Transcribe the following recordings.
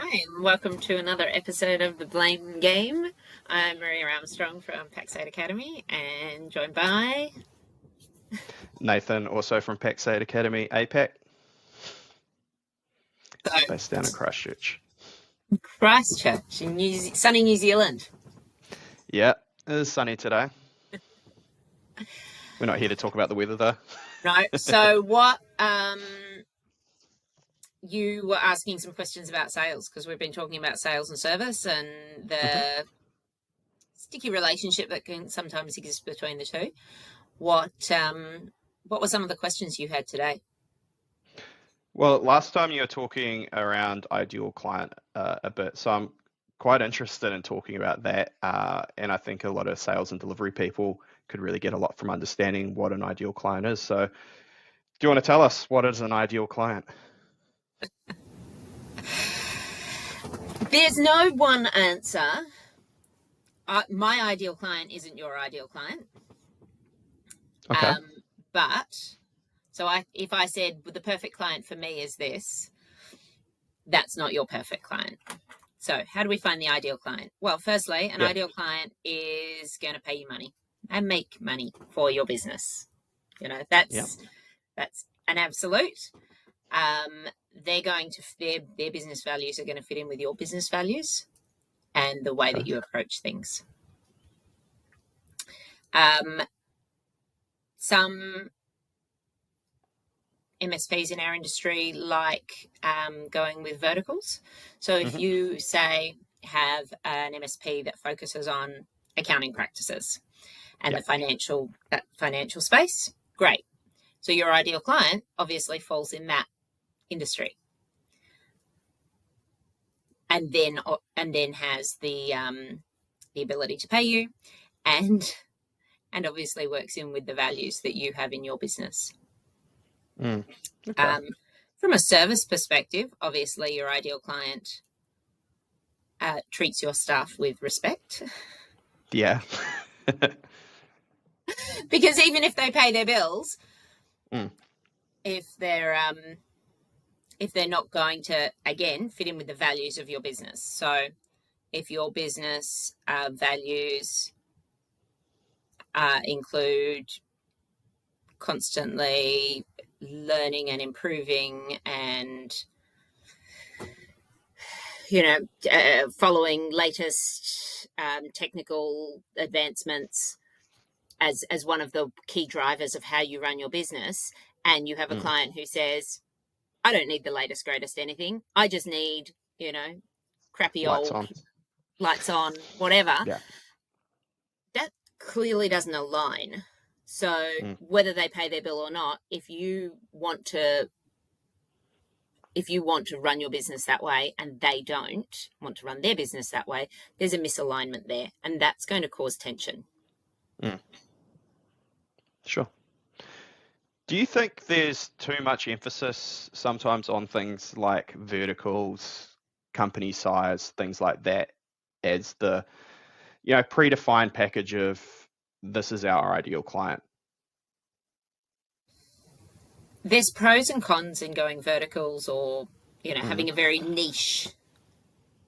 Hi, and welcome to another episode of The Blame Game. I'm Maria Armstrong from Packside Academy and joined by Nathan, also from Packside Academy, APAC, based down in Christchurch. Christchurch in sunny New Zealand. Yeah, it is sunny today. We're not here to talk about the weather though. No, so what you were asking some questions about sales because we've been talking about sales and service and the sticky relationship that can sometimes exist between the two. What were some of the questions you had today? Well, last time you were talking around ideal client a bit, so I'm quite interested in talking about that. And I think a lot of sales and delivery people could really get a lot from understanding what an ideal client is. So, do you want to tell us what is an ideal client? There's no one answer. My ideal client isn't your ideal client. Okay. If I said the perfect client for me is this, that's not your perfect client. So how do we find the ideal client? Well, firstly, an ideal client is going to pay you money and make money for your business. That's an absolute. Their business values are going to fit in with your business values and the way that you approach things. Some MSPs in our industry like going with verticals. So if you say have an MSP that focuses on accounting practices and the financial space, great. So your ideal client obviously falls in that industry, and then has the ability to pay you, and obviously works in with the values that you have in your business. Okay. From a service perspective, obviously your ideal client treats your staff with respect. Yeah. Because even if they pay their bills, if they're not going to, again, fit in with the values of your business. So if your business values include constantly learning and improving and following latest technical advancements as one of the key drivers of how you run your business, and you have a client who says, I don't need the latest greatest anything, I just need crappy lights on whatever, that clearly doesn't align. So whether they pay their bill or not, if you want to run your business that way and they don't want to run their business that way, there's a misalignment there, and that's going to cause tension. Sure. Do you think there's too much emphasis sometimes on things like verticals, company size, things like that, as the predefined package of this is our ideal client? There's pros and cons in going verticals or having a very niche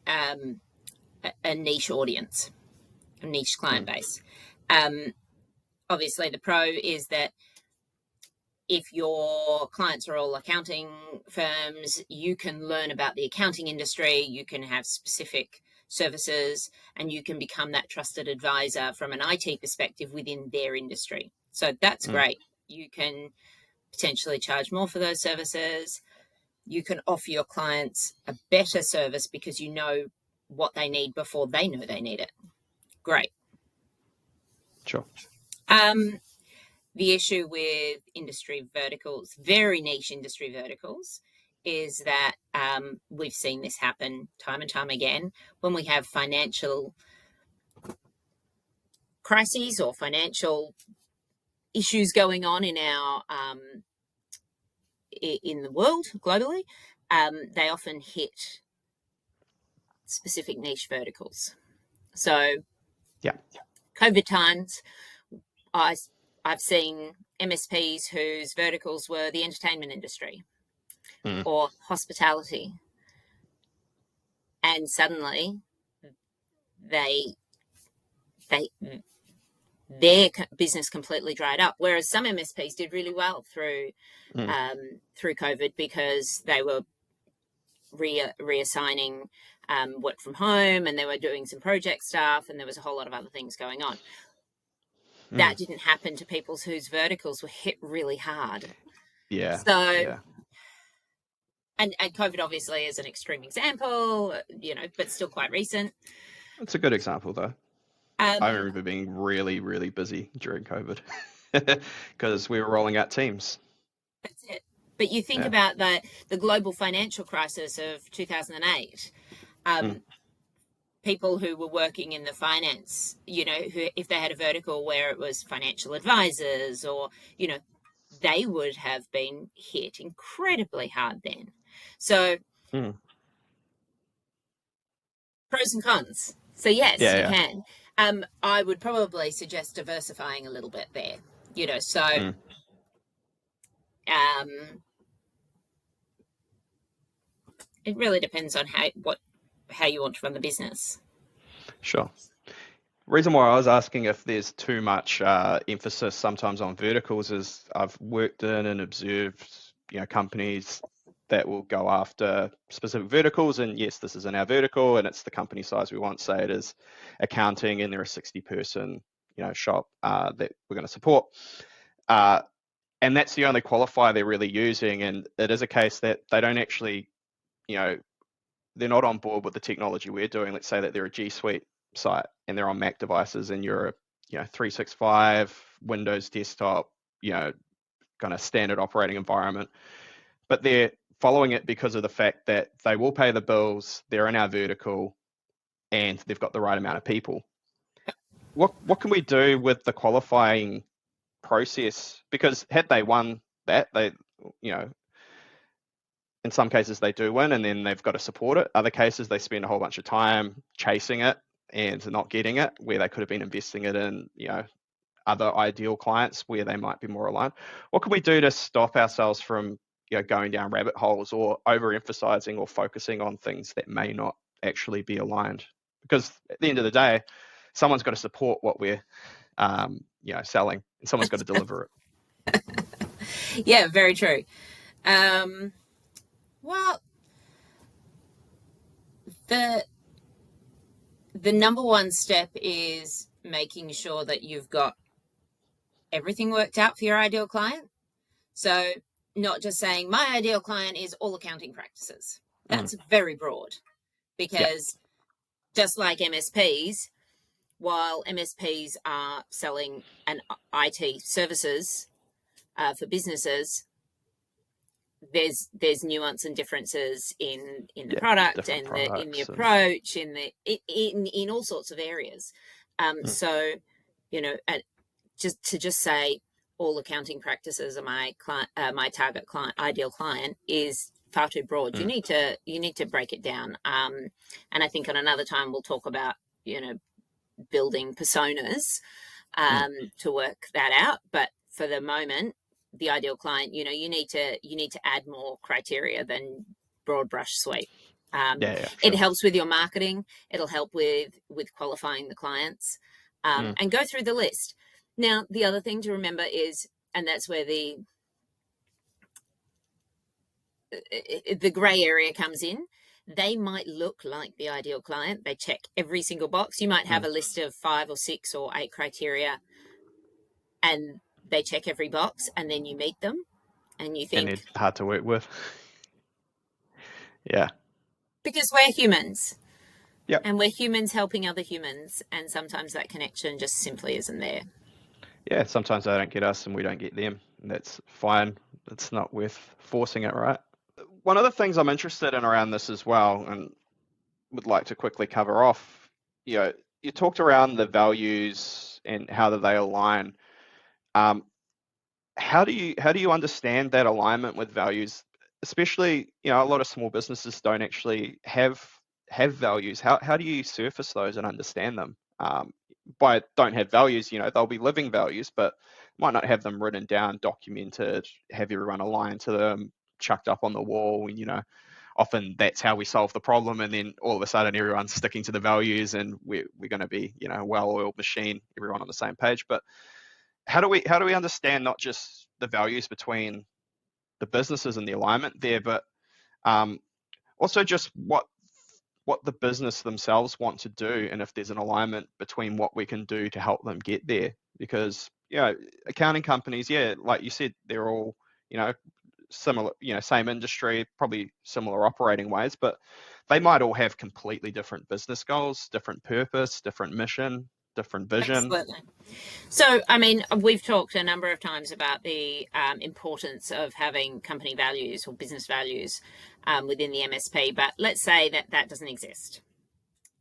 a niche audience, a niche client base. Obviously the pro is that if your clients are all accounting firms, you can learn about the accounting industry, you can have specific services, and you can become that trusted advisor from an IT perspective within their industry. So that's great. You can potentially charge more for those services. You can offer your clients a better service because you know what they need before they know they need it. Great. Sure. The issue with industry verticals, very niche industry verticals, is that we've seen this happen time and time again when we have financial crises or financial issues going on in our in the world globally. They often hit specific niche verticals. So, COVID times, I've seen MSPs whose verticals were the entertainment industry or hospitality. and suddenly they they their business completely dried up. Whereas some MSPs did really well through Mm. through COVID because they were reassigning work from home, and they were doing some project stuff, and there was a whole lot of other things going on. Mm. That didn't happen to people whose verticals were hit really hard. Yeah. So, Yeah. and COVID obviously is an extreme example, but still quite recent. It's a good example though. I Um, remember being really, really busy during COVID because we were rolling out Teams. that's it. But you think Yeah. about the global financial crisis of 2008. Mm. People who were working in the finance, who, if they had a vertical where it was financial advisors or, they would have been hit incredibly hard then. So Mm. pros and cons. So yes, Yeah. you Yeah. can. I would probably suggest diversifying a little bit there. So Mm. um, it really depends on how you want to run the business. Sure. Reason why I was asking if there's too much emphasis sometimes on verticals is I've worked in and observed, companies that will go after specific verticals, and yes, this is in our vertical, and it's the company size we want. Say it is accounting, and they're a 60-person, shop that we're going to support, and that's the only qualifier they're really using. And it is a case that they don't actually, you know, they're not on board with the technology we're doing. Let's say that they're a G Suite site and they're on Mac devices, and you're a 365 Windows desktop, kind of standard operating environment, but they're following it because of the fact that they will pay the bills, they're in our vertical, and they've got the right amount of people. What can we do with the qualifying process? Because had they won that, they, you know, in some cases they do win, and then they've got to support it. Other cases they spend a whole bunch of time chasing it and not getting it, where they could have been investing it in, other ideal clients where they might be more aligned. What can we do to stop ourselves from, going down rabbit holes or overemphasizing or focusing on things that may not actually be aligned? Because at the end of the day, someone's got to support what we're, selling, and someone's got to deliver it. Yeah, very true. Well, the the number one step is making sure that you've got everything worked out for your ideal client. So not just saying my ideal client is all accounting practices. Mm. That's very broad, Yeah. because just like MSPs, while MSPs are selling an IT services for businesses, there's nuance and differences in the Yeah. product Different and in the products and. approach, in all sorts of areas. Mm. So, just say all accounting practices are my client, my target client, ideal client, is far too broad. Mm. You need to break it down. And I think on another time we'll talk about building personas Mm. to work that out. But for the moment, the ideal client, you need to add more criteria than broad brush sweep. Yeah, yeah, It sure. helps with your marketing. It'll help with qualifying the clients, Mm. and go through the list. Now, the other thing to remember is, and that's where the gray area comes in. They might look like the ideal client. They check every single box. You might have Mm. a list of 5 or 6 or 8 criteria, and they check every box, and then you meet them and you And they're think, hard to work with. Yeah. because we're humans, Yep. and we're humans helping other humans, and sometimes that connection just simply isn't there. Yeah, sometimes they don't get us and we don't get them, and that's fine. It's not worth forcing it, right? One of the things I'm interested in around this as well, and would like to quickly cover off, you talked around the values and how do they align. Um, how do you understand that alignment with values? Especially, a lot of small businesses don't actually have values. How do you surface those and understand them? By don't have values, they'll be living values, but might not have them written down, documented, have everyone aligned to them, chucked up on the wall, and often that's how we solve the problem, and then all of a sudden everyone's sticking to the values, and we're going to be, you know, a well-oiled machine, everyone on the same page. But how do we understand not just the values between the businesses and the alignment there, but also just what the business themselves want to do, and if there's an alignment between what we can do to help them get there? Because, you know, accounting companies, yeah, like you said, they're all, you know, similar, you know, same industry, probably similar operating ways, but they might all have completely different business goals, different purpose, different mission, different vision. Absolutely. So, I mean, we've talked a number of times about the importance of having company values or business values within the MSP, but let's say that that doesn't exist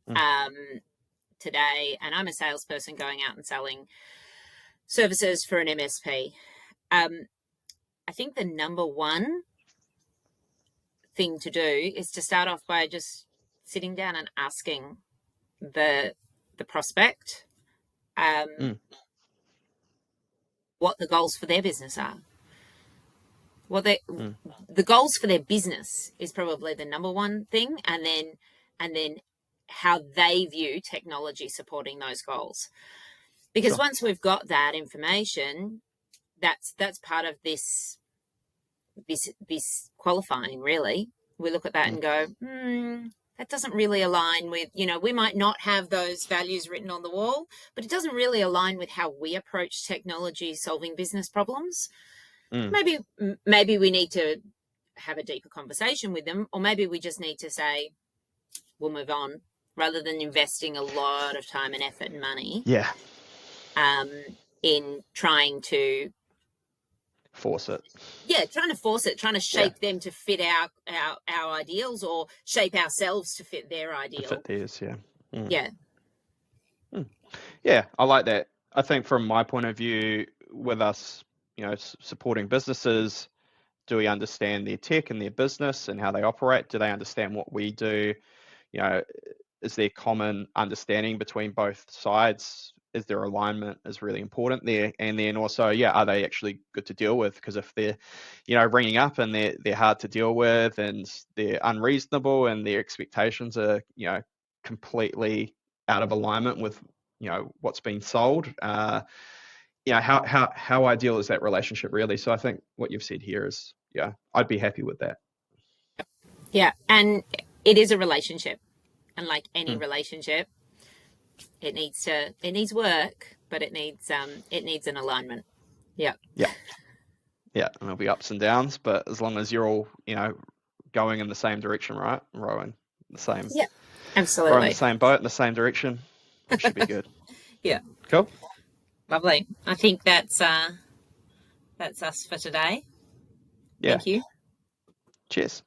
today, and I'm a salesperson going out and selling services for an MSP. I think the number one thing to do is to start off by just sitting down and asking the prospect what the goals for their business are. Well, the goals for their business is probably the number one thing, and then how they view technology supporting those goals. Because once we've got that information, that's part of this qualifying, really. We look at that and go, that doesn't really align with, you know, we might not have those values written on the wall, but it doesn't really align with how we approach technology solving business problems. Maybe we need to have a deeper conversation with them, or maybe we just need to say, we'll move on, rather than investing a lot of time and effort and money in trying to force it. Yeah, trying to shape them to fit our ideals, or shape ourselves to fit their ideal. To fit theirs, yeah. Yeah, I like that. I think from my point of view, with us, you know, supporting businesses, do we understand their tech and their business and how they operate? Do they understand what we do? You know, is there common understanding between both sides? Is there alignment is really important there? And then also, are they actually good to deal with? Because if they're, you know, ringing up and they're hard to deal with, and they're unreasonable, and their expectations are, you know, completely out of alignment with, you know, what's being sold, you know, how ideal is that relationship really? So I think what you've said here is, I'd be happy with that. Yeah, and it is a relationship, and like any relationship, it needs work, but it needs an alignment. Yeah. And there'll be ups and downs, but as long as you're all, you know, going in the same direction, right? Rowing the same. Yeah, absolutely. Rowing the same boat in the same direction. It should be good. Yeah. Cool. Lovely. I think that's us for today. Yeah. Thank you. Cheers.